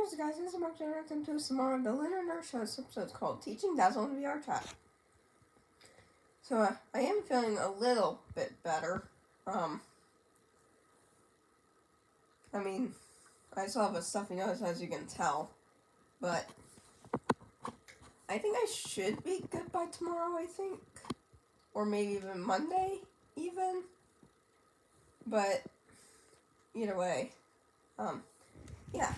what's up, guys? This is Mark and welcome to some more of the Lunar and Earth Show. This episode's called Teaching Dazzle in VR Chat. So, I am feeling a little bit better. I mean, I still have a stuffy nose, as you can tell. But, I think I should be good by tomorrow, I think. Or maybe even Monday, even. But, either way. Yeah.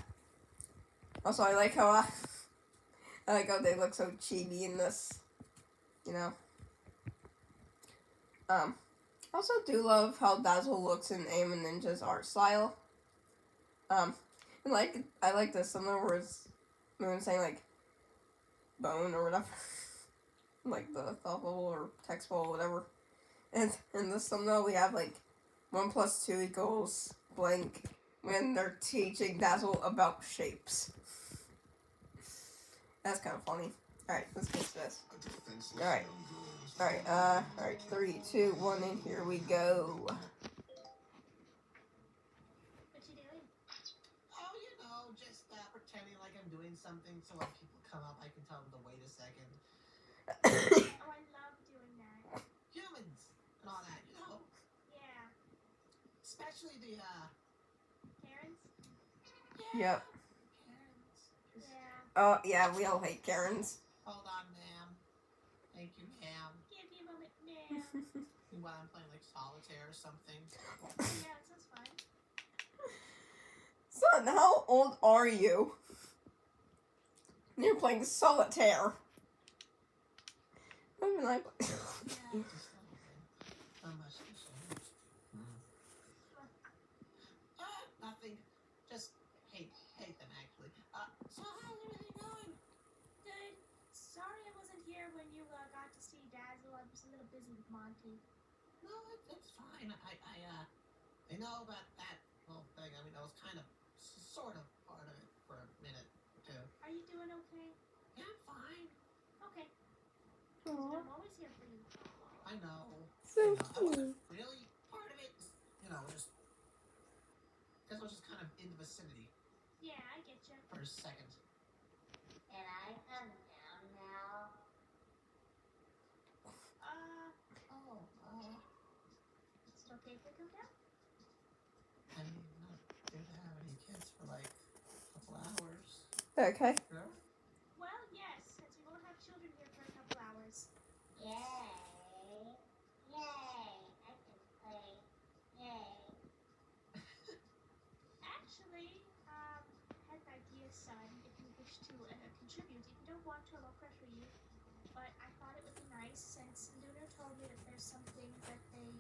Also, I like how they look so chibi in this, you know. I also do love how Dazzle looks in Aim and Ninja's art style. And I like the similar words Moon saying, like, bone or whatever. Like the thought bubble or text bubble, whatever. And in this thumbnail, we have, like, 1 + 2 = blank when they're teaching Dazzle about shapes. That's kind of funny. Alright, let's get to this. Alright. Alright, 3, 2, 1, and here we go. What you doing? Oh, you know, just pretending like I'm doing something so when people come up, I can tell them to wait a second. Oh, I love doing that. Humans and all that, you know? Yeah. Especially the, Karens? Yep. Karens. Yeah. Oh, yeah, we all hate Karens. Hold on, ma'am. Thank you, ma'am. Give me a moment now. While I'm playing, like, solitaire or something. Yeah, it sounds fun. Son, how old are you? You're playing solitaire. I mean, Yeah, just a little bit. Not much to say. Nothing. Just hate them, actually. So how's everything going? Good. Sorry I wasn't here when you got to see Dazzle. I was a little busy with Monty. No, it's fine. I know about that whole thing. I mean, I was kind of, sort of part of it for a minute or two. Are you doing okay? Yeah, I'm fine. Okay. Aww. I'm always here for you. I know. So I wasn't really part of it. You know, just because I was just kind of in the vicinity Yeah, I get you. for a second. Can I come down now? Is it okay if we come down? I mean, not good to have any kids for like a couple hours. Okay. Sure. Well, yes, since we won't have children here for a couple hours. Yay! Yay! I can play. Yay! Actually, I had an idea, son, if you wish to contribute. If you don't want to, I won't pressure you. But I thought it would be nice since Lunar told me that there's some things that they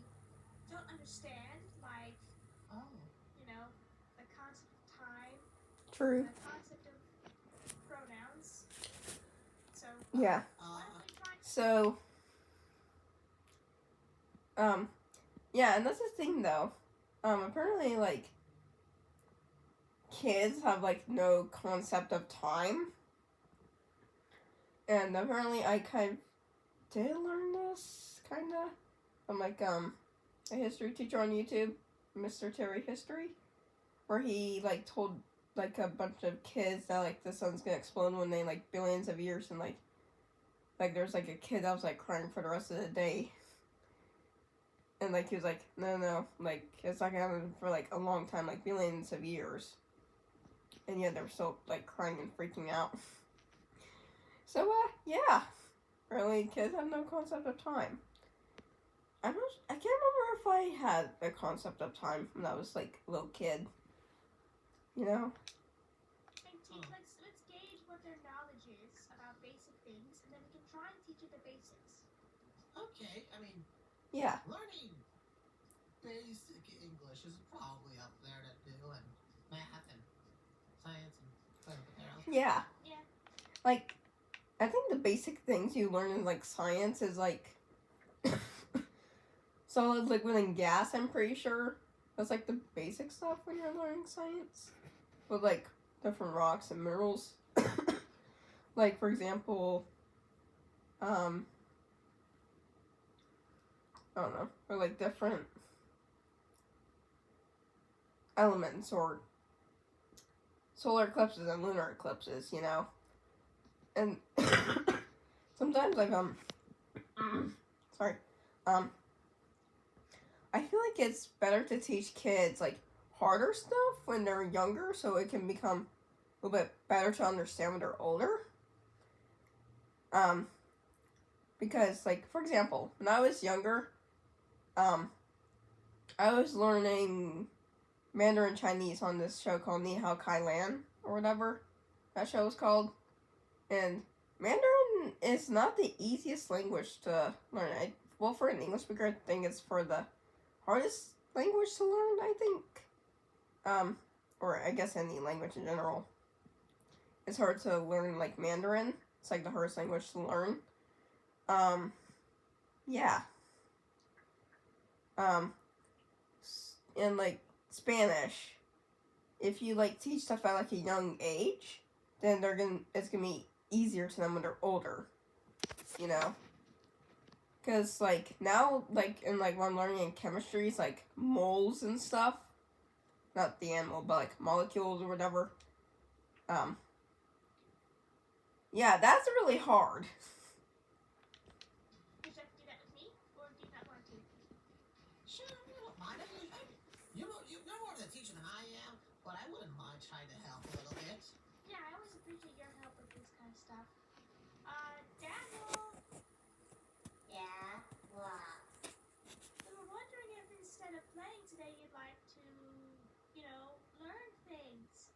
don't understand, like, you know, the concept of time, True. the concept of pronouns. So, Yeah. why don't we try? So, yeah, and that's the thing, though. Apparently, like, kids have, like, no concept of time. And apparently I kind of did learn this, kind of, from, like, a history teacher on YouTube, Mr. Terry History, where he, like, told, like, a bunch of kids that, like, the sun's gonna explode when they, like, billions of years, and, like, there's, like, a kid that was, like, crying for the rest of the day. And, like, he was like, no, like, it's not gonna happen for, like, a long time, like, billions of years. And yet they were still, like, crying and freaking out. So, yeah. Really, kids have no concept of time. I can't remember if I had a concept of time when I was, like, a little kid. You know? And let's gauge what their knowledge is about basic things, and then we can try and teach you the basics. Okay, I mean, Yeah. learning basic English is probably up there to do, and math and science and everything else. Yeah. Yeah. Like, I think the basic things you learn in, like, science is, like, solid, liquid, and gas, I'm pretty sure. That's, like, the basic stuff when you're learning science. With, like, different rocks and minerals. Like, for example, I don't know, or, like, different elements or solar eclipses and lunar eclipses, you know. And sometimes like sorry. I feel like it's better to teach kids like harder stuff when they're younger so it can become a little bit better to understand when they're older. Because like for example, when I was younger, I was learning Mandarin Chinese on this show called Ni Hao Kai Lan or whatever that show was called. And Mandarin is not the easiest language to learn. Well, for an English speaker, I think it's for the hardest language to learn, I think. Or I guess any language in general. It's hard to learn, like, Mandarin. It's, like, the hardest language to learn. Yeah. And, like, Spanish, if you, like, teach stuff at, like, a young age, then it's gonna be easier to them when they're older, you know? Because, like, now, like, in, like, when I'm learning in chemistry, it's, like, moles and stuff. Not the animal, but, like, molecules or whatever. Yeah, that's really hard. Would you like to do that with me, or do you not want to? Sure, I don't mind. You're more of the teacher than I am, but I wouldn't mind trying to help a little bit. Yeah, I always appreciate your help with this kind of stuff. Dazzle, Yeah? What? we were wondering if instead of playing today, you'd like to, learn things.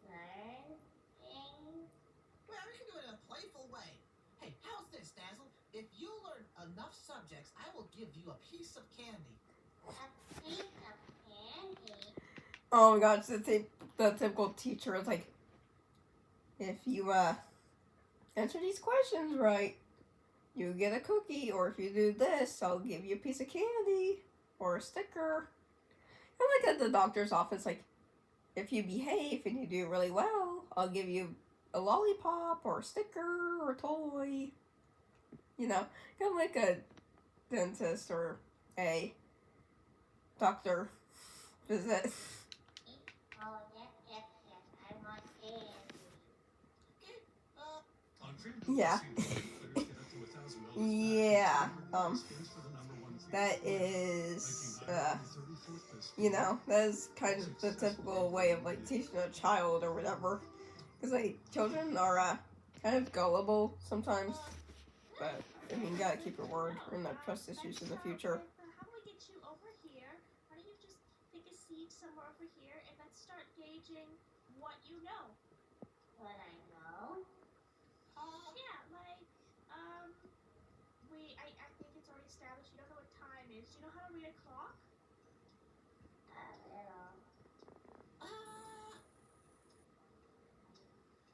Learn things? Well, we can do it in a playful way. Hey, how's this, Dazzle? If you learn enough subjects, I will give you a piece of candy. A piece of candy? Oh my god, the typical teacher is like, if you, answer these questions right, you get a cookie, or if you do this, I'll give you a piece of candy, or a sticker. And like at the doctor's office, like, if you behave and you do really well, I'll give you a lollipop, or a sticker, or a toy. You know, kind of like a dentist or a doctor visit. Oh, yes, I want candy. Okay, Yeah. Yeah. That is, that is kind of the typical way of, like, teaching a child or whatever. Because, like, children are, kind of gullible sometimes. But, I mean, you gotta keep your word or not trust issues in the future. How do we get you over here? Why don't you just pick a seat somewhere over here, and let's start gauging what you know. What I know? Yeah, like, I think it's already established you don't know what time is. Do you know how to read a clock? A little.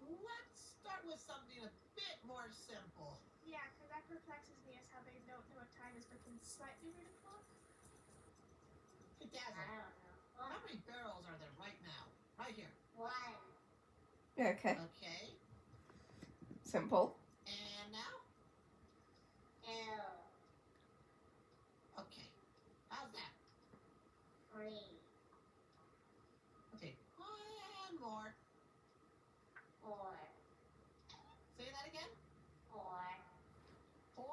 Let's start with something a bit more simple. Yeah, because that perplexes me as how they don't know what time is, but can slightly read a clock. Hey, I Dazzle, don't know. how many barrels are there right now? Right here. One. Okay. Okay. Simple. And now? Two. Okay. How's that? 3. Okay. One more. 4. Say that again. 4. 4?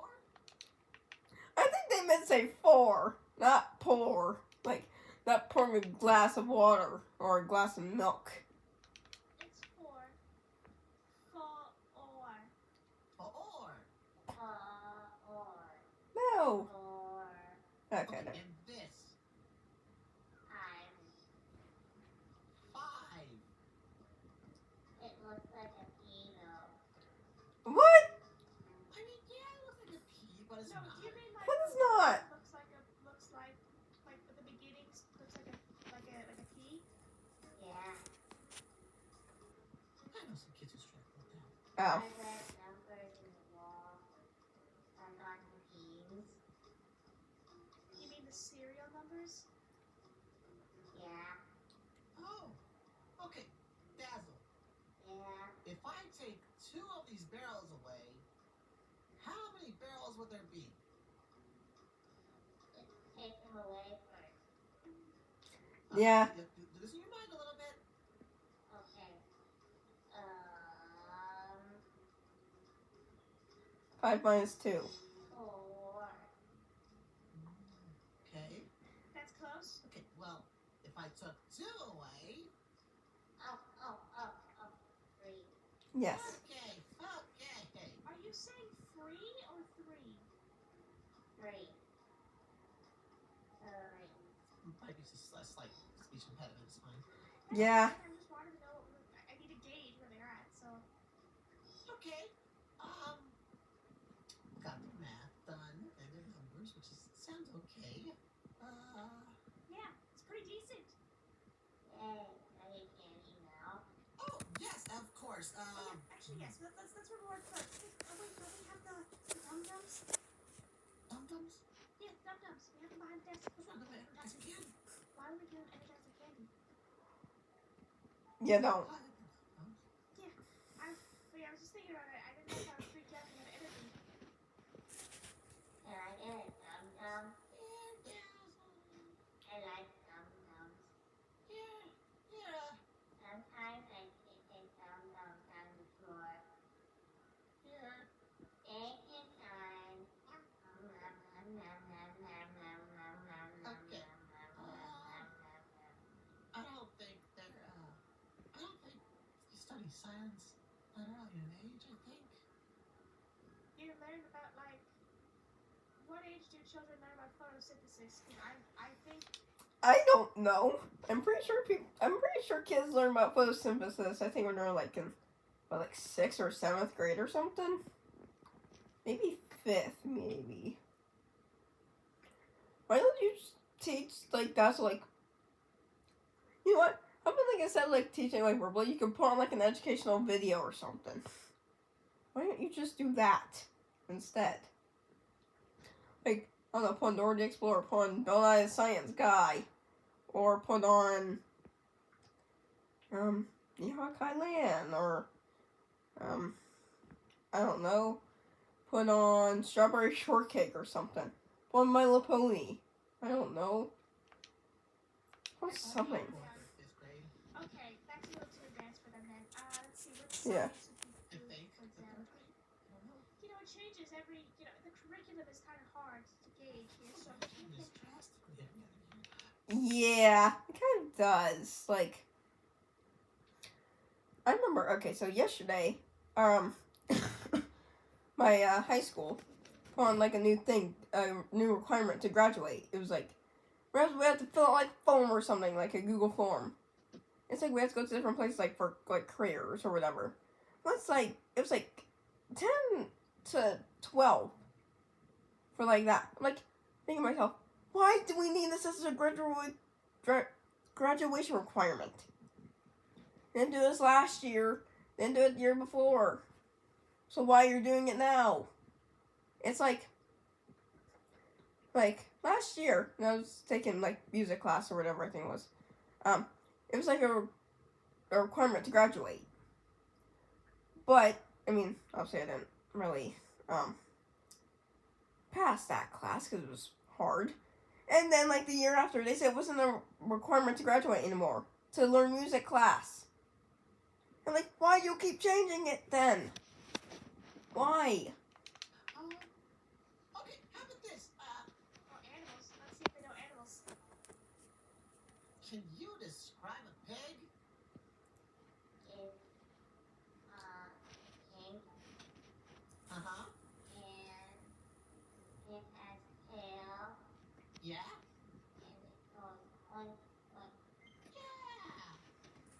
I think they meant say 4, not pour. Like, not pouring a glass of water or a glass of milk. It's 4. 4. 4. 4. No. 4. Okay. And this. 5. It looks like a peanut. What? I mean, yeah, it looks like a pea, but it's No, not. do you mean like What is not? looks like at the beginnings looks like a P? Yeah. I know some kids who struggle with that. Oh. I read numbers in the wall. Like on the keys. You mean the serial numbers? Yeah. Oh. Okay. Dazzle, Yeah. if I take 2 of these barrels away, how many barrels would there be? Take them away first. Yeah. Do this in your mind a little bit. 5 minus 2. 4. Okay. That's close. Okay, well, if I took 2 away... Oh, 3. Yes. Okay. Are you saying 3 or 3? 3. Might be just less like speech impediment, it's fine. Yeah. I just wanted to know. I need to gauge where they're at. So. Okay. Got the math done and the numbers, which sounds okay. Yeah, it's pretty decent. Yay, I get candy now. Oh yes, of course. Actually, yes. Let's reward first. Oh wait, don't we have the dum-dums? Dum-dums? Yeah, dum-dums. We have them behind the desk. What's wrong with my energizing candy? Why would we give them energizing candy? You don't. I was just thinking about it. I didn't know how to freak out and have energy. And I get it, dum-dum. I like dum-dums. Yeah. Sometimes I take dum-dums on the floor. Here. Egg is time. Okay. I don't think you study science at an early age, I think. You learn about what age do children learn about photosynthesis? I think. I don't know. I'm pretty sure kids learn about photosynthesis. I think when they're like in 6th or 7th grade or something. Maybe 5th, maybe. Why don't you just teach that's you know what? How about instead of teaching verbal, you can put on an educational video or something. Why don't you just do that instead? I don't know, put on Dora the Explorer, put on Don't I the Science Guy, or put on Nihonkai Land, or I don't know, put on Strawberry Shortcake or something. Put on My Little Pony. I don't know. Put something. Fifth grade. Okay, that's a little too advanced for them then. Let's see. What's Yeah. science would you do for them? I don't know. It changes every. The curriculum is kind of hard to gauge here, so. It's drastically every other year. Yeah, it kind of does. I remember. Okay, so yesterday, my high school put on a new thing, a new requirement to graduate. It was we have to fill out form or something, a Google form. It's we have to go to different places for careers or whatever. But it was 10 to 12 for that. I'm thinking to myself, why do we need this as a graduation requirement? Didn't do this last year, didn't do it the year before. So why you're doing it now? It's last year, when I was taking music class or whatever I think it was. It was a requirement to graduate. But obviously I didn't really pass that class because it was hard. And then the year after, they said it wasn't a requirement to graduate anymore, to learn music class. And why do you keep changing it then? Why? Okay, how about this? Animals. Let's see if they know animals. Can you describe a pig? It's pink Uh-huh. and it has tail Yeah? and it goes on. Yeah.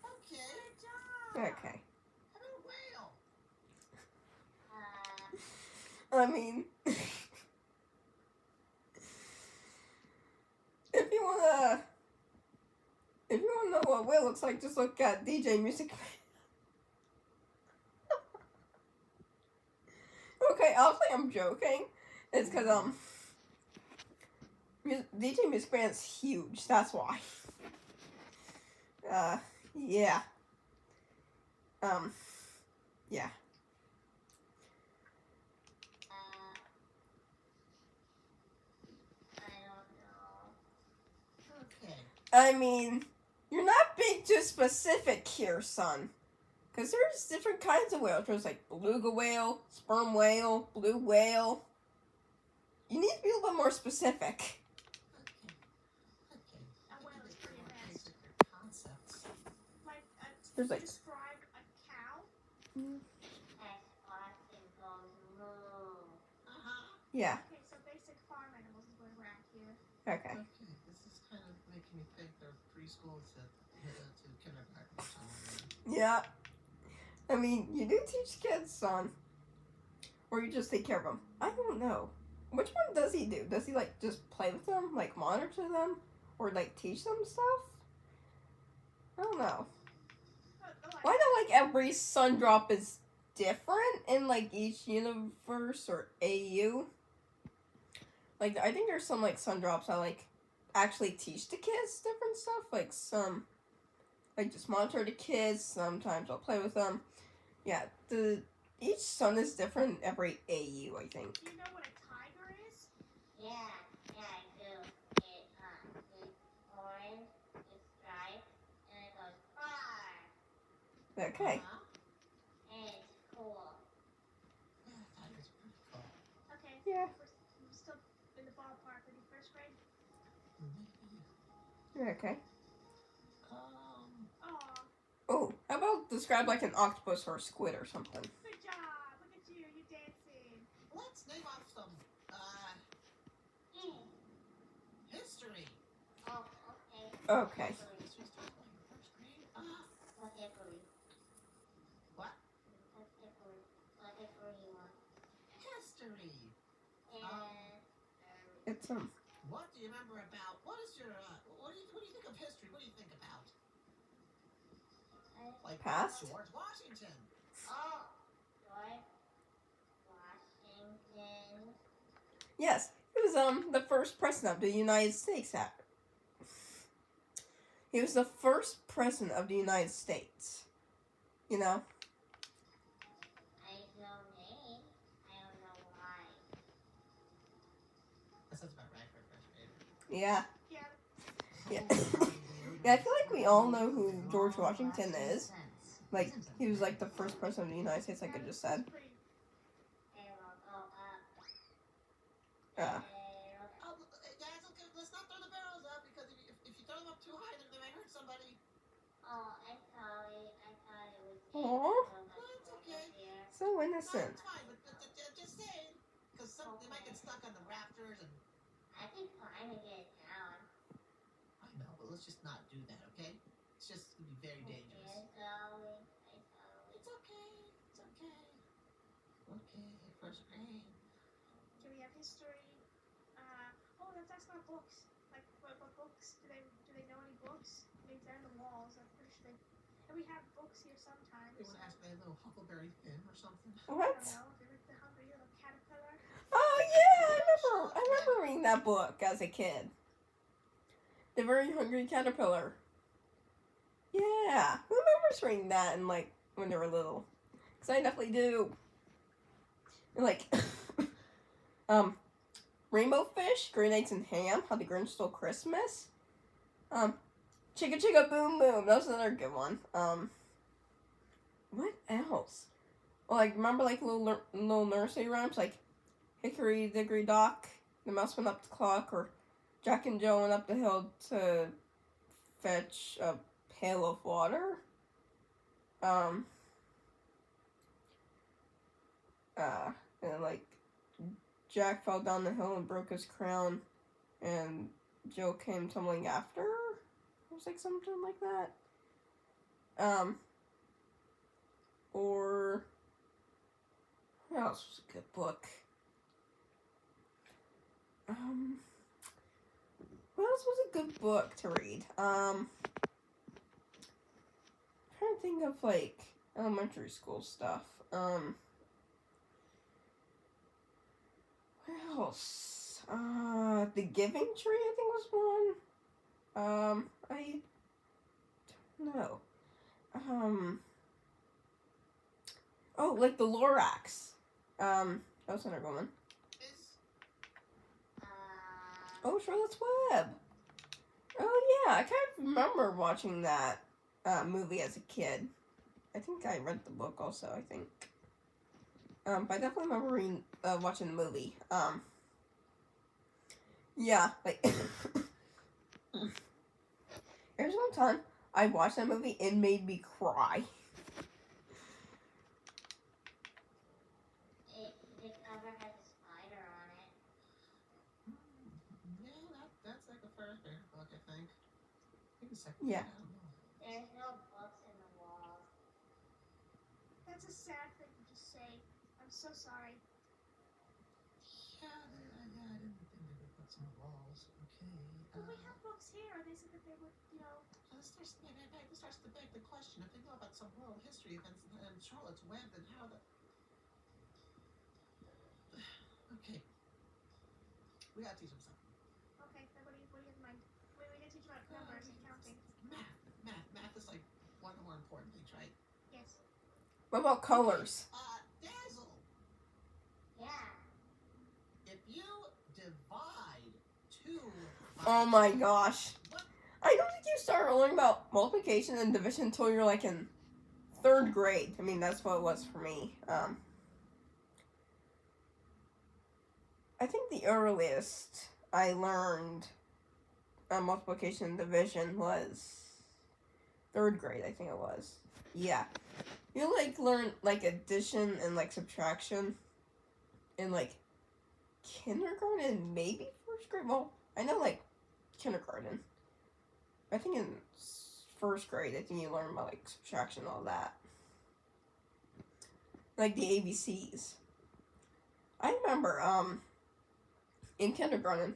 Okay. Good job. Okay. How about a whale? If you wanna know what whale looks like, just look at DJ Music. Okay, I'll say I'm joking. It's because DJ Music Band's huge. That's why. Yeah. Yeah. I don't know. Okay. You're not being too specific here, son. Because there's different kinds of whales. There's like beluga whale, sperm whale, blue whale. You need to be a little bit more specific. Okay. A whale is pretty advanced. Basic concepts. Like, There's like- describe a cow. Has spots and goes moo. Yeah. Okay, so basic farm animals is where we're at here. Okay. Okay, this is kind of making me think they're preschool to kindergarten or something. Yeah. I mean, you do teach kids, son. Or you just take care of them. I don't know. Which one does he do? Does he, like, just play with them? Like, monitor them? Or, like, teach them stuff? I don't know. Why not, like, every sun drop is different in, like, each universe or AU? Like, I think there's some, like, sun drops that, like, actually teach the kids different stuff. Like, some, like, just monitor the kids. Sometimes I'll play with them. Yeah, each sun is different every AU, I think. Do you know what a tiger is? Yeah, I do. It's orange, it's striped, and it goes far. Okay. And it's cool. Yeah, tiger's pretty cool. Okay. Yeah. We're still in the ballpark. Are you first grade? Maybe. Okay. Aw, Oh, how about describe, like, an octopus or a squid or something? good job. Look at you. You dancing. Let's name off some history. Oh, okay. Okay. History starts like in first grade. Whatever. What? Whatever you want. History. And It's, What do you remember about? What is your what do you think of history? What do you think about? Like Past? George Washington. oh, George Washington. yes, he was, the first president of the United States. He was the first president of the United States. You know? I know name. I don't know why. That sounds about right for a first grader. Yeah. Yeah. Yeah. Yeah, I feel like we all know who George Washington is. Like, he was, like, the first president of the United States, like I just said. They will go up. Yeah. Dazzle, let's not throw the barrels up because if you throw them up too high, they might hurt somebody. Oh, I'm sorry. I thought it was. Aw. That's okay. So No, innocent. it's fine, but just saying, because they might get stuck on the rafters and. I can climb and get down. I know, but let's just not do that, okay? It's just gonna be very dangerous. I'm sorry. It's okay. It's okay. Okay, first grade. Okay, we have history. That's not books. Like, what books? Do they know any books? I mean, they're in the walls. I'm pretty sure and we have books here sometimes. They would ask me a little Huckleberry Finn or something. I What? don't know. If you're like the hungry little caterpillar. Oh, yeah, I remember reading that book as a kid. The Very Hungry Caterpillar. Yeah, who remembers reading that and, like, when they were little? Because I definitely do. And, like, Rainbow Fish, Green Eggs and Ham, How the Grinch Stole Christmas. Chicka Chicka Boom Boom, that was another good one. What else? Well, like, remember, like, little nursery rhymes, like, Hickory Dickory Dock, the mouse went up the clock, or Jack and Jill went up the hill to fetch a pail of water. And, like, Jack fell down the hill and broke his crown, and Jill came tumbling after. It was like something like that. Or what else was a good book? What else was a good book to read? I'm trying to think of, like, elementary school stuff. What else? The Giving Tree, I think, was one. I don't know. Oh, like the Lorax. That was another one. Oh, Charlotte's Web. Oh, yeah, I kind of remember watching that movie as a kid. I think I read the book also, I think. But I definitely remember watching the movie. Yeah, like, there's one time I watched that movie, it made me cry. The cover has a spider on it. Yeah, that's like the first favorite book, I think. Maybe the second. Yeah. I don't know. There's no books in the walls. That's a sad thing to just say. I'm so sorry. Yeah, I didn't think they would put some walls. Okay. But we have books here. They said that they would, This starts to beg the question. If they know about some world history events and Charlotte's Web, then how the... Okay. We gotta teach them something. Okay, then what do you have in mind? Wait, we gotta teach about numbers and counting. Math is like one of the more important things, right? Yes. What about colors? Dazzle. Yeah. If you divide 2 Oh by my 2, gosh. what? I don't think you start learning about multiplication and division until you're like in 3rd grade. I mean, that's what it was for me. I think the earliest I learned multiplication and division was 3rd grade, I think it was. Yeah. You like learn like addition and like subtraction in like kindergarten, maybe 1st grade. Well, I know like kindergarten. I think in 1st grade, I think you learn about like subtraction and all that. Like the ABCs. I remember in kindergarten,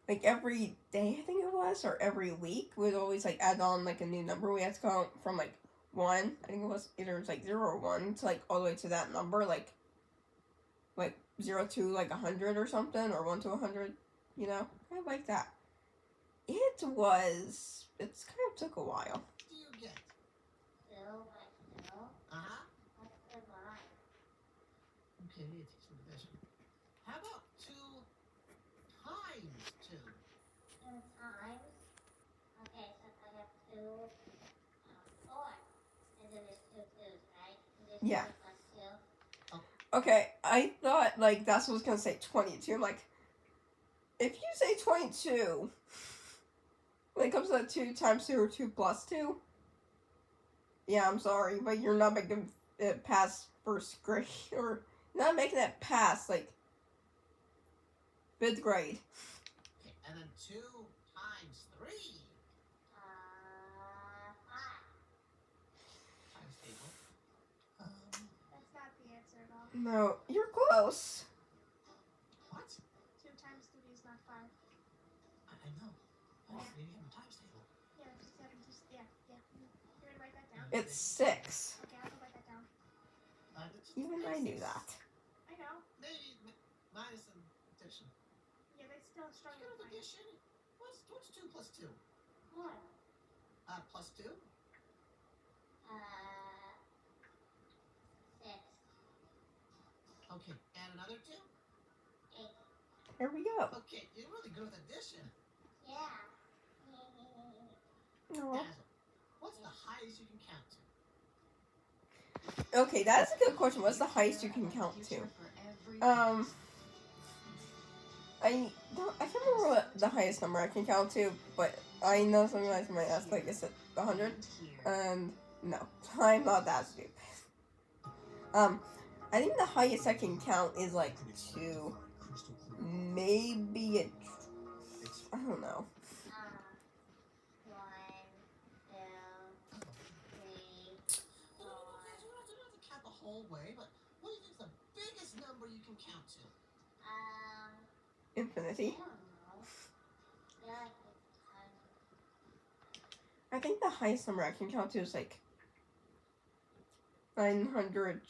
like every day I think it was, or every week, we'd always like add on like a new number. We had to count from like 1, I think it was either like 0 or 1 to like all the way to that number, like 0 to like 100 or something, or 1 to 100, you know, kind of like that. It's kind of took a while. What do you get? 2 by 2. Uh-huh. What's the line? Okay, we need to teach them division. How about 2 times 2? 2 times. Okay, so I have 2, 4. And then there's 2 2s, right? And there's Yeah. 2 plus 2. Okay, I thought like that's what I was gonna say 22. I'm like, if you say 22, when it comes to 2 times 2 or 2 plus 2, yeah, I'm sorry, but you're not making it past 1st grade, or not making it past like 5th grade. Okay, and then 2 times 3. 5. Times table. That's not the answer at all. No, you're close. What? 2 times 3 is not 5. I know. Oh, maybe you have a times table. Yeah, just have to just, yeah. You're gonna write that down? It's 6. Okay, I'll go write that down. Even I knew that. I know. Maybe minus an addition. Yeah, they still struggle Speaking of with mine. addition, what's 2 plus 2? 4. Plus 2? 6. Okay, and another 2? 8. Here we go. Okay, you're really good with addition. Yeah. No. Dazzle, what's the highest you can count to? Okay, that is a good question. What's the highest you can count to? I can't remember what the highest number I can count to, but I know something like might ask, like, is it 100? And no, I'm not that stupid. I think the highest I can count is like 2. Maybe I don't know. 1, 2, 3, 4. You don't have to count the whole way, but what do you think is the biggest number you can count to? Infinity. I don't know. Yeah, it's 100. I think the highest number I can count to is like 900.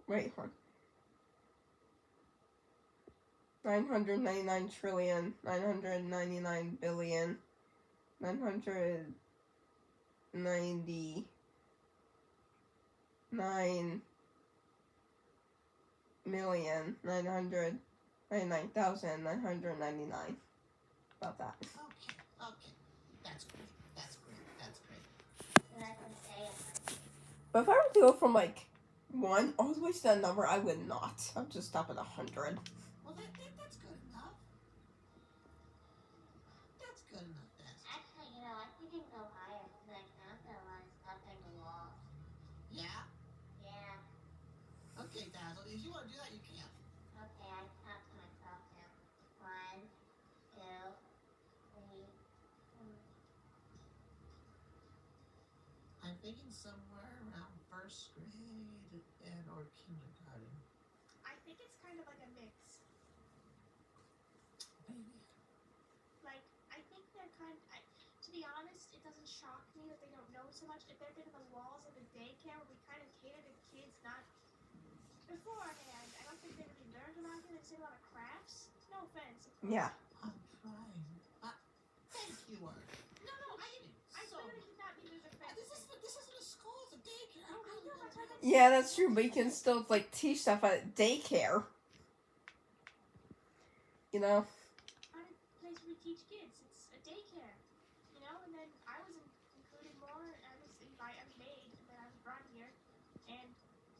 Wait, hold on. 999 trillion, 999 billion, 999 million, 999,999. About that. Okay. That's great. So that's the say But if I were to go from like 1 all the way to that number, I would not. I would just stop at 100. Well, that's good enough. That's good enough, Dazzle. Actually, you know, I think I can go higher because I counted a lot of stuff in the wall. Yeah? Yeah. Okay, Dazzle, if you want to do that, you can. Okay, I count to myself now. 1, 2, 3. I'm thinking somewhere around first grade and or kindergarten. I think it's kind of like a mix. Maybe. Like, I think they're to be honest, it doesn't shock me that they don't know so much. If they're in the walls of the daycare where we kind of cater to kids, not beforehand, I don't think they really learned a lot here. They did a lot of crafts. No offense. Yeah. I'm trying. Thank you, Art. No, I So, literally did not mean there's offense. this isn't a school, it's a daycare. I don't I really know, want that's why to. that's- Yeah, that's true, but you can still like teach stuff at daycare. You know? Not a place where we teach kids. It's a daycare. You know, and then I was included more. I was made, and then I was brought here, and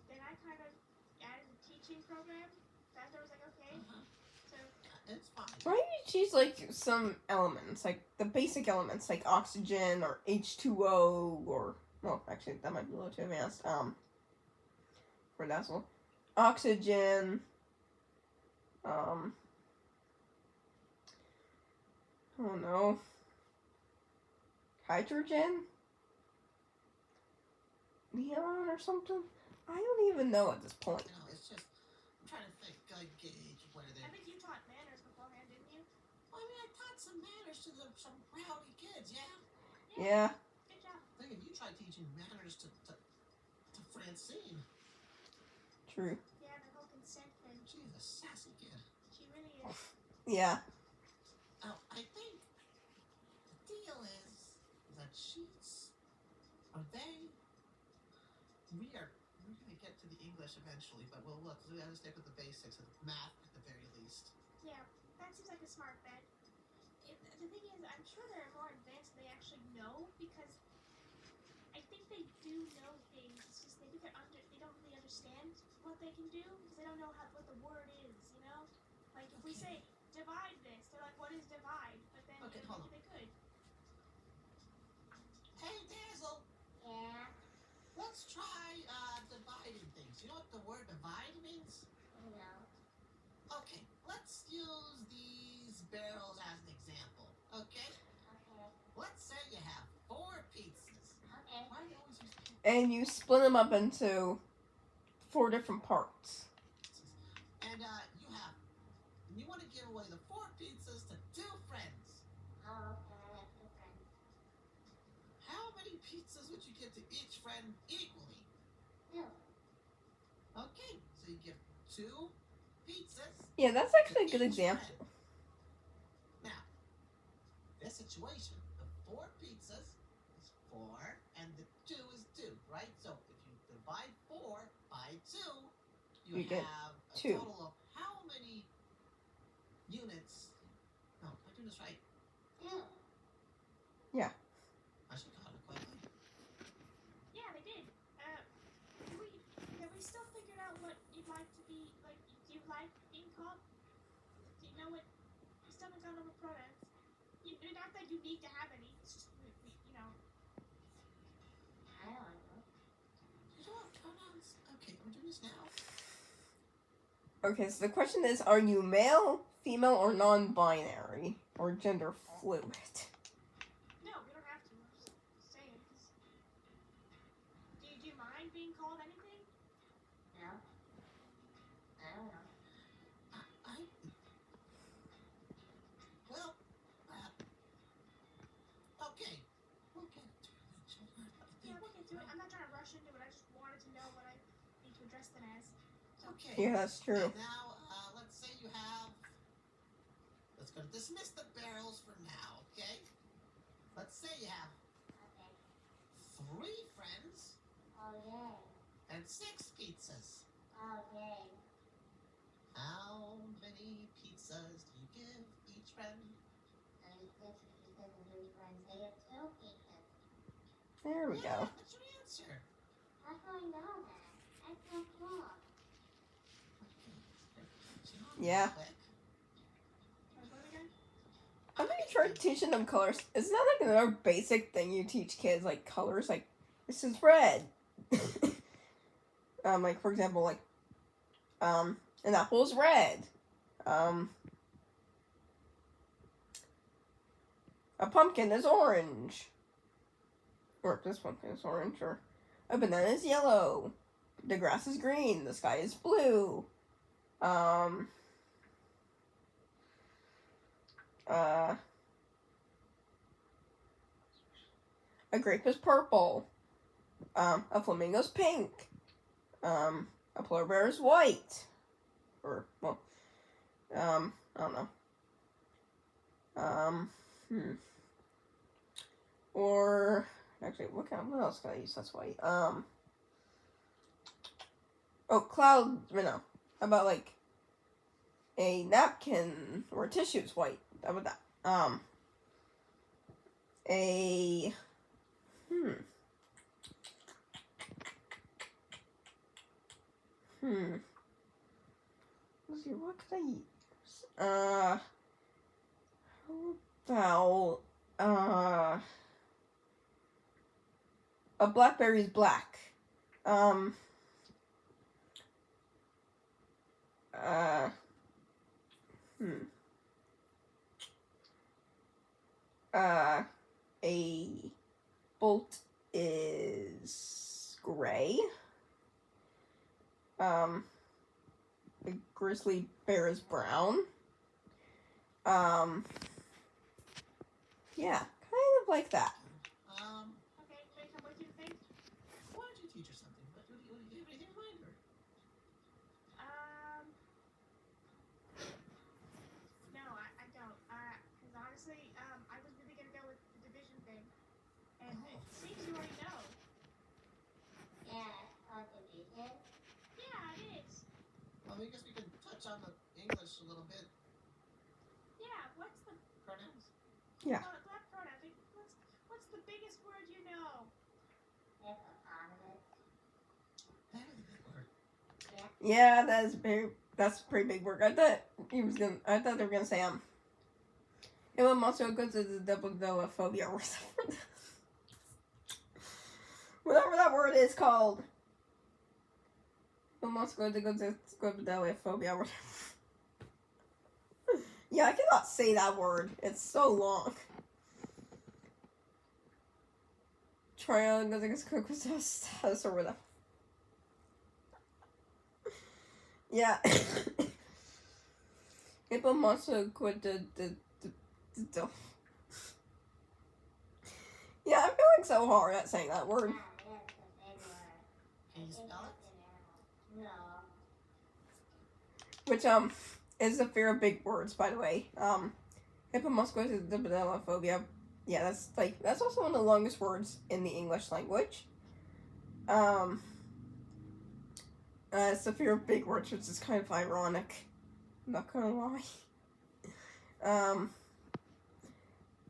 then I kind of added a teaching program. That I was like, okay, so It's fine. Why don't you teach like some elements, like the basic elements, like oxygen or H2O, or well, actually that might be a little too advanced. For Dazzle, oxygen. I don't know. Hydrogen? Neon or something? I don't even know at this point. You know, it's just, I'm trying to think, gauge where they. I think you taught manners beforehand, didn't you? I mean, I taught some manners to some rowdy kids, yeah? Yeah. Good job. I think if you try teaching manners to Francine, True. Yeah, the whole consent thing. she's a sassy kid. She really is. Yeah. Now, I think the deal is that we're going to get to the English eventually, but we'll look, we got to stick with the basics of math at the very least. Yeah, that seems like a smart bet. The thing is, I'm sure they're more advanced than they actually know, because I think they do know things. It's just maybe they don't really understand what they can do because they don't know what the word is. You know, like if we say divide this, they're like, "What is divide?" But then Okay, maybe hold on. they could. Hey, Dazzle, Yeah. let's try dividing things. You know what the word divide means? No. Okay, let's use these barrels as an example, okay? Okay. Let's say you have 4 pizzas. Okay. Why do you always use pizzas? And you split them up into 4 different parts. And you want to give away the 4 pizzas to 2 friends. Oh, okay. I have 2 friends. How many pizzas would you give to each friend equally? 2. Okay, so you give 2 pizzas. Yeah, that's actually a good to each example. friend. Now, this situation, the 4 pizzas is 4, and the 2 is 2, right? So if you divide 4 by 2, you You get have a 2. total of how many units? No, am I doing this right? 2. Yeah. I should call it quickly. Yeah, they did. Have we still figured out what you'd like to be like? Do you like being called? Do you know what? We still haven't gone over pronouns. Not that you need to have any. It's just you know. I don't know. You don't have pronouns? Okay, we're doing this now. Okay, so the question is, are you male, female, or non-binary? Or gender fluid? No, we don't have to. I'm just saying. Do you mind being called anything? No. I don't know. Well, okay. We'll get to it, children. Yeah, we'll get to it. I'm not trying to rush into it. I just wanted to know what I need to address them as. Okay. Yeah, that's true. And now, let's say you have. Let's go to dismiss the barrels for now, okay? Let's say you have Okay. 3 friends Oh, yay. and 6 pizzas. Oh, yay. How many pizzas do you give each friend? And 6 pizzas and 3 friends. They get 2 pizzas. There we Yeah, go. that's your answer. How do I know that? I can't draw. Yeah. Quick. What again? I think you try teaching them colors. Isn't that like another basic thing you teach kids, like colors? Like, this is red. Like for example, like, an apple is red. A pumpkin is orange. Or this pumpkin is orange, or a banana is yellow. The grass is green. The sky is blue. A grape is purple. A flamingo's pink. A polar bear is white. Or, well, I don't know. Or, actually, what else can I use that's white? Cloud, no. How about, like, a napkin or tissue is white? How about that? Let's see, what could I use? How about, a blackberry is black. A bolt is gray. A grizzly bear is brown. Yeah, kind of like that. Okay, Jacob, what do you think? Why don't you teach her something? What do you have anything in mind for her? No, I don't. Because honestly, I was really gonna go with the division thing, and it seems you already know. Yeah, it's called division. Yeah, it is. Well, I guess we can touch on the English a little bit. Yeah, what's the Pronouns. Yeah. not pronouns? What's the biggest word you know? Hippopotamus. That is a big word. Yeah, that's a pretty big word. I thought they were gonna say it was also good to the double phobia or something. Whatever that word is called. Almost going to go to phobia or whatever. Yeah, I cannot say that word. It's so long. Triangle status or whatever. Yeah. Hippo monster quit the Yeah, I'm feeling so hard at saying that word. Ah, yes, the big word. Can you spell it? No. Which is the fear of big words, by the way. Hippomusculophobia. Yeah, that's also one of the longest words in the English language. It's the fear of big words, which is kind of ironic. I'm not gonna lie.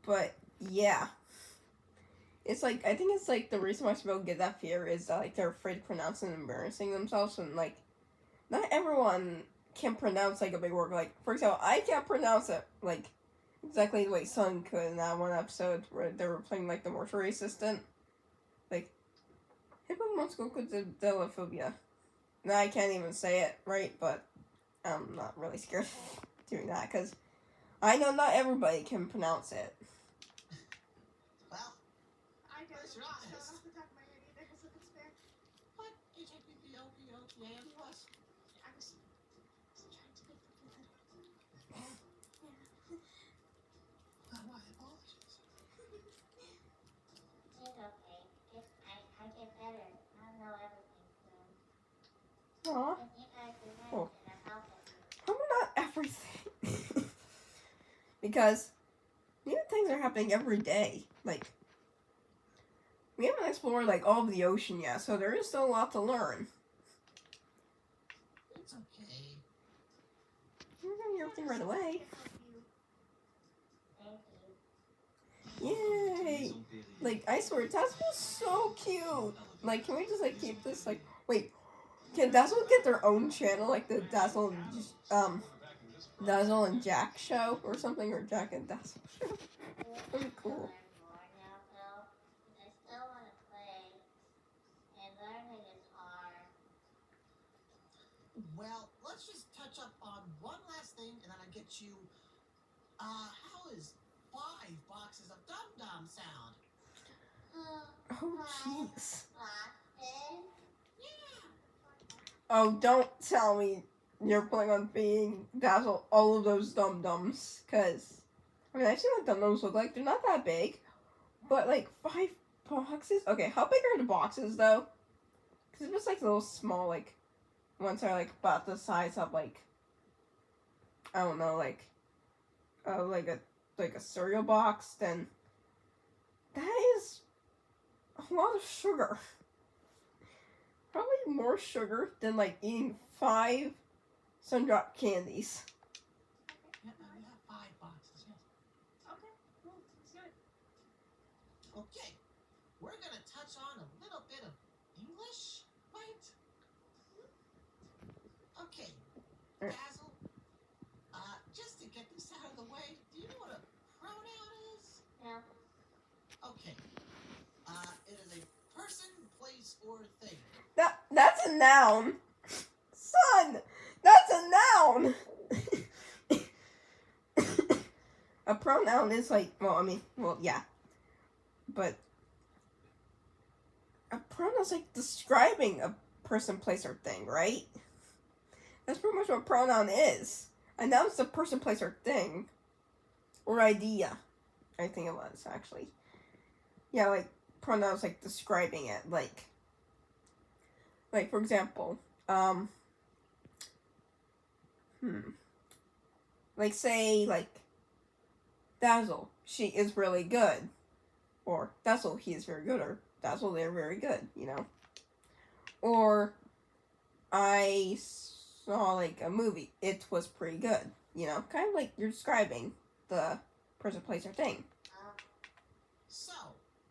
But yeah. It's like, I think it's like the reason why people get that fear is that like they're afraid of pronouncing and embarrassing themselves, and like not everyone can pronounce like a big word. Like, for example, I can't pronounce it like exactly the way Sun could in that one episode where they were playing like the mortuary assistant. Like, hippomusculophobia. Now I can't even say it right, but I'm not really scared of doing that because I know not everybody can pronounce it. Well, I don't Where's know your off eyes? the top of my head either, so it's fair. what? H-I-P-P-O-P-O-T-A-M plus. I was trying to make them feel better. Oh, Yeah. why? I apologize. It's okay. I get better. I know everything soon. Aw. If you guys do that, Oh. then I'll help you. Probably not everything. Because new things are happening every day. Like, we haven't explored like all of the ocean yet, so there is still a lot to learn. It's okay. We're gonna do everything right away. Thank you. Yay! Like, I swear, Dazzle was so cute. like, can we just, like, keep this, like, wait, can Dazzle get their own channel, like the Dazzle and Jack show or something, or Jack and Dazzle show? That'd be cool. Learn more now, though, 'cause I still want to play, and learning is hard. Well, let's just touch up on one last thing, and then I get you. How is 5 boxes of Dum Dum sound? Oh, jeez. Boxes? Oh, don't tell me you're planning on being Dazzle all of those dum-dums, because, I mean, I've seen what dum-dums look like. They're not that big, but, like, 5 boxes? Okay, how big are the boxes, though? Because if it's, like, little small, like, ones are, like, about the size of, like, I don't know, like a cereal box, then that is a lot of sugar. Probably more sugar than, like, eating 5 Sundrop candies. Yeah, we have 5 boxes, yes. Okay, cool. Let's do it. Okay, we're gonna touch on a little bit of English, right? Okay, Dazzle, just to get this out of the way, do you know what a pronoun is? No. Okay, it is a person, place, or thing. That's a noun. Son, that's a noun. A pronoun is like, yeah. But a pronoun is like describing a person, place, or thing, right? That's pretty much what a pronoun is. A noun's a person, place, or thing. Or idea. I think it was, actually. Yeah, like, pronouns like describing it, like, for example, like, say, like, Dazzle, she is really good, or Dazzle, he is very good, or Dazzle, they're very good, you know, or I saw, like, a movie, it was pretty good, you know, kind of like you're describing the person, place, or thing. So,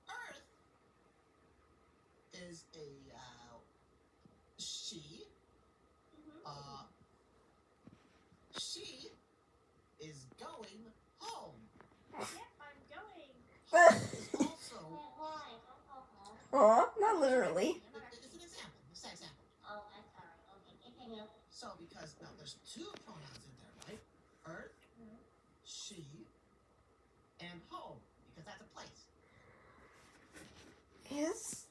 Earth is a, she. She is going home. Yep, I'm going. Is also, Why? Don't go home. Aw, not literally. it's an example. It's an example. Oh, I'm sorry. Okay, continue. So, because now there's 2 pronouns in there, right? Earth, she, and home, because that's a place. Yes.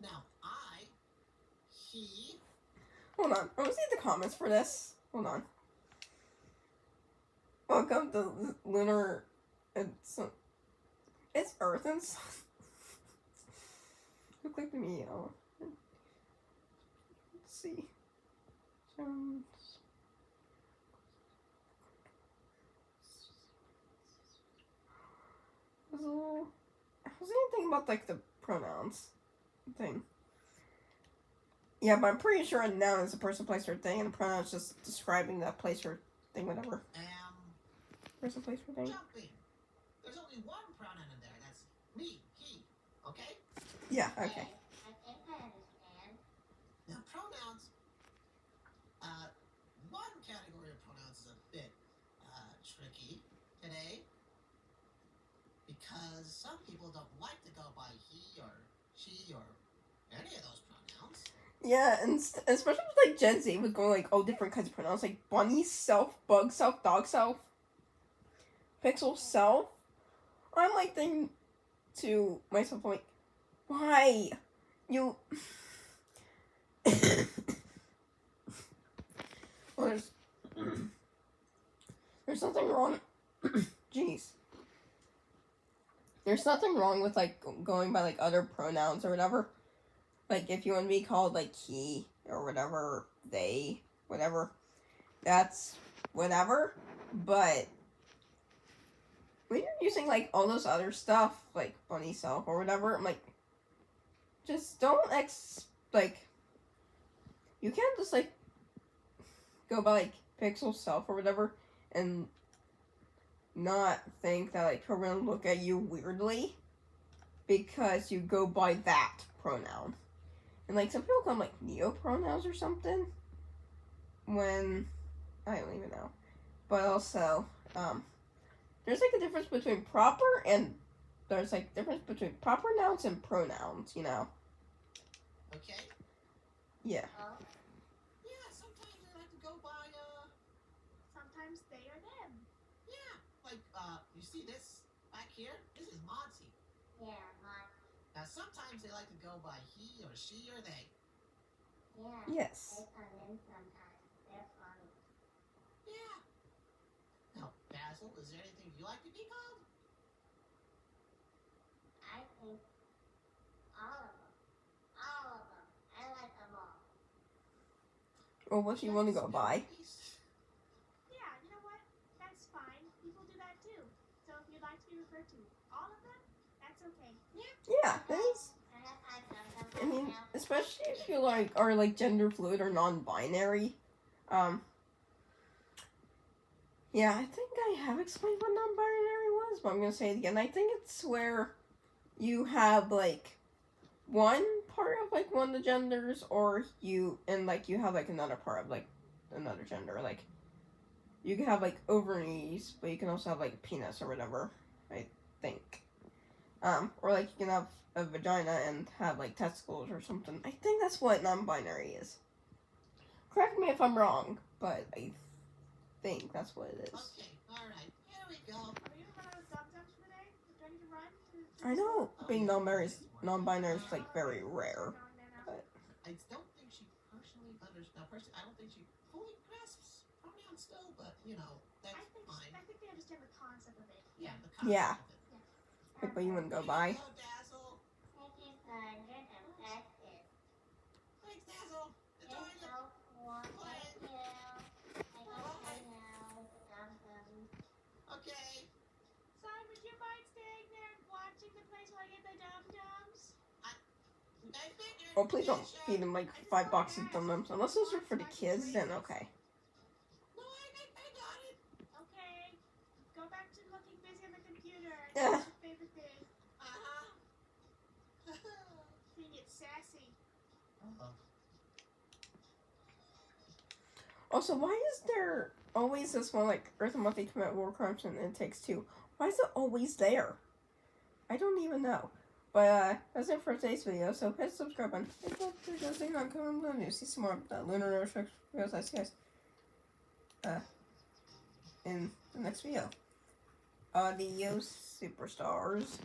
Now, I, he. Hold on. I want to see the comments for this. Hold on. Welcome to Lunar and Sun. It's Earth and Sun. Look like the meow. Let's see. I was thinking about, like, the pronouns thing. Yeah, but I'm pretty sure a noun is a person, place, or thing, and a pronoun is just describing that place or thing, whatever. Person, place, or thing. Jumping. There's only one pronoun in there. That's me, he. Okay? Yeah, okay. I think I understand. Now, pronouns. One category of pronouns is a bit tricky today because some people don't like to go by he or she or any of those pronouns. Yeah, and especially with, like, Gen Z, with going, like, all different kinds of pronouns, like bunny self, bug self, dog self, pixel self. I'm, like, thinking to myself, like, why? You... Well, there's nothing wrong... Jeez. There's nothing wrong with, like, going by, like, other pronouns or whatever. Like, if you want to be called, like, he, or whatever, or they, whatever, that's whatever, but when you're using, like, all those other stuff, like, bunny self, or whatever, I'm like, just don't, you can't just, like, go by, like, pixel self, or whatever, and not think that, like, people are gonna look at you weirdly, because you go by that pronoun. And like some people call them like neopronouns or something. When I don't even know. But also, there's like a difference between proper and there's like difference between proper nouns and pronouns, you know. Okay? Yeah. Oh, Yeah, sometimes they like to go by, Sometimes they or them. yeah. Like, you see this back here? This is Monty. yeah, Mom. Now, sometimes they like to go by he or she or they. Yeah. Yes. They come in sometimes. They're funny. Yeah. Now, Dazzle, is there anything you like to be called? I think all of them. All of them. I like them all. Or what do you want to go by? Yeah, you know what? That's fine. People do that too. So if you'd like to be referred to all of them, that's okay. Yeah, thanks. I mean, especially if you like are like gender fluid or non-binary. Yeah, I think I have explained what non-binary was, but I'm gonna say it again. I think it's where you have like one part of like one of the genders, or you have like another part of like another gender. Like you can have like ovaries, but you can also have like a penis or whatever. I think. Or like you can have a vagina and have like testicles or something. I think that's what non-binary is. Correct me if I'm wrong, but I think that's what it is. Okay, alright, here we go. Are we gonna run out of dum-dums for today? Do I need to run? I know being non-binary is like very rare. But I don't think she personally understands. Now, personally, I don't think she fully grasps pronouns still, but, you know, that's fine. I think they understand the concept of it. Yeah, the concept Yeah. of it. like, what you want to go by? Go, Dazzle. Thank you, son. You're the bestest. Thanks, Dazzle. You're Enjoy it. so cool. Thank you. I can play now with the dum-dums. Okay. Son, would you mind staying there and watching the place while I get the dum-dums? I figured. Oh, please don't Yeah, sure. feed them like 5 boxes of Dum-Dums. Unless those are for the kids, then okay. No, I got it. Okay. Go back to looking busy on the computer. Yeah. That's your favorite thing. Uh-huh. Being it sassy. Also, why is there always this one, like, Earth and Monthly commit war crimes and It Takes Two? Why is it always there? I don't even know. But, that's it for today's video, so hit the subscribe button. Hit the notification on coming on news. See some more Lunar and Earth Show videos. I see you guys in the next video. Adios, superstars.